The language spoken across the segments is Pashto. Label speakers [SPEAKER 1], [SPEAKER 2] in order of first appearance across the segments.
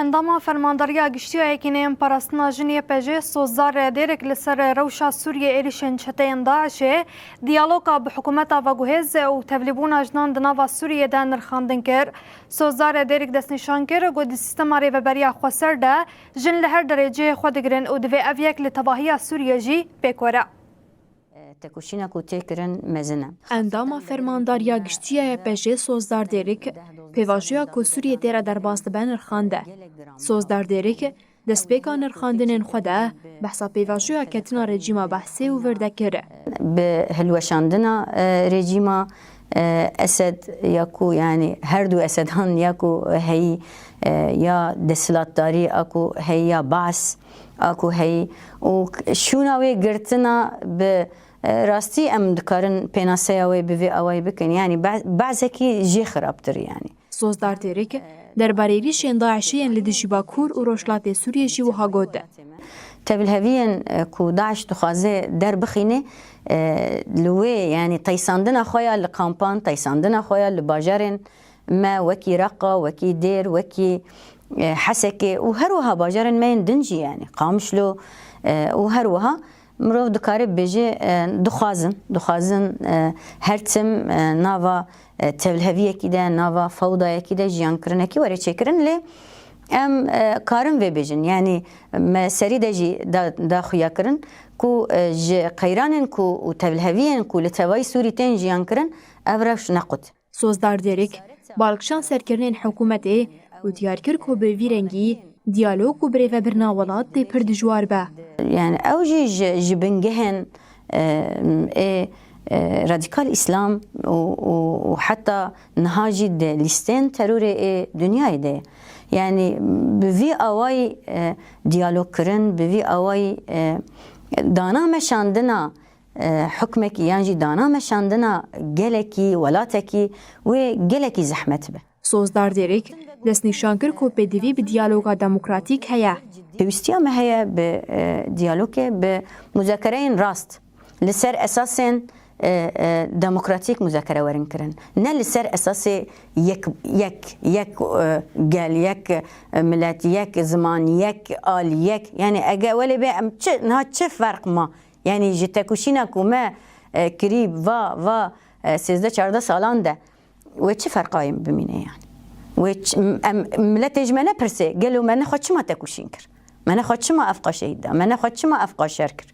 [SPEAKER 1] انداما فرمانداریا گشتیا یکینیم پاراستنا جنیه پجه سوزار دیرک لسر روشا سوریه ایریشن چتین داعشه دیالوگا به حکومتا و گوهز و تبلیبون اجنان دناوا سوریه ده نرخاندن کر سوزار دیرک دست نشان کر گود سیستما ریوبریا خواسر ده جن لهر درجه خودگرن و دوی اویک لتواهی سوریه جی بکوره.
[SPEAKER 2] انداما فرمانداریا گشتیا پجه سوزدار دیرک پیواژیا کو سوریه دیره در باست بن رخانده سوزدار دیرک دستپیکا نرخاندنین خوده بحثا پیواژیا کتنا رژیما بحثی و ورده کره
[SPEAKER 3] به هلوشاندنا رژیما اسد یاکو یعنی هر دو اسدان یاکو هی یا دسلاتداری اکو هی یا باس اکو هی و شوناوی گرتنا به راستی ام دکارن پیناسه اوی بوی اوی بکن یعنی بعضکی جی خرابتر یعنی
[SPEAKER 2] سوزدار دیرک درباره ریشین داعشی لدیجی باکور و روشلات سوریه جی وها گوده
[SPEAKER 3] تبلهوین کو داعش دخوازه در بخینه لوی یعنی تایساندن خویا لقامپان تایساندن خویا لباجرن ما وکی رقا وکی دیر وکی حسکه و هروها باجرن ما دنجی یعنی قامشلو و هروها مروف دکاره بجه دخوازن هرتم ناوا تبلهویه کی ده ناوا فوضای کی ده جیان کرنه کی وره چکرن لی ام کارم و بجن یعنی سری ده جی دا خویا کرن کو قیرانن کو و تبلهویین کو لتوای سوری تین جیان کرن ابرش نقد
[SPEAKER 2] سوزدار دیرک بالکشان سرکرنین حکومتی و دیارکر کو به ویرنگی دیالوگ و بریو برناولات دی پر دجوار به
[SPEAKER 3] يعني أوجي جبنجهن راديكال إسلام وحتى نهاجي لستين تروري دنياي ده يعني بفي أواي ديالوج كرن بفي أواي دانا مشاندنا حكمك يعني دانا مشاندنا جلكي ولاتكي وجلكي زحمت به
[SPEAKER 2] سوزدار دیرک دست نشان کر کو پدوی به دیالوگا دموکراتیک هیا
[SPEAKER 3] پیوستیا ما هي بديالوج بمذاكرين راست لسر اساس ديمقراطيك مذاكره ورن كرن نه لسر اساس يك قال يك ملات يك زمان يك آل يك يعني اجا ولا بقى نها چه فرق ما يعني جتكوشينا كوما قريب و 13 14 سالان ده و چه فرقايم بمينه يعني و ملت اجماله برسه قالوا ما ناخذ ما تكوشين كر ما ناخذ ما افقا شهيده ما ناخذ ما افقا شركر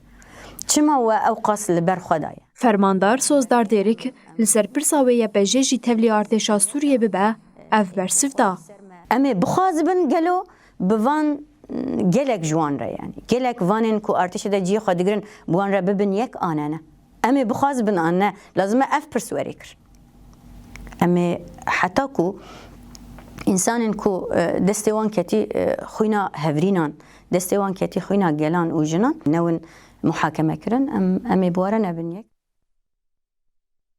[SPEAKER 3] چما و اوقاس لبر خدايا
[SPEAKER 2] فرماندار سوزدار دیرک لسر پرساویه بجیجی تبلی ارتشا سوریه ببه اف برسفدا
[SPEAKER 3] اما بخازبن قالوا بوان جلك جوان را يعني جلك وانن كو ارتش دا جي خدگرن بوان را ببن يك آنانا اما بخازبن آننا لازم اف برسوري كر اما حتى كو انسان كو دستوان كتي خوينا هفرينان دستوان كتي خوينا جلان و جنان نون محاكمه كرن ام بوارنا بنيك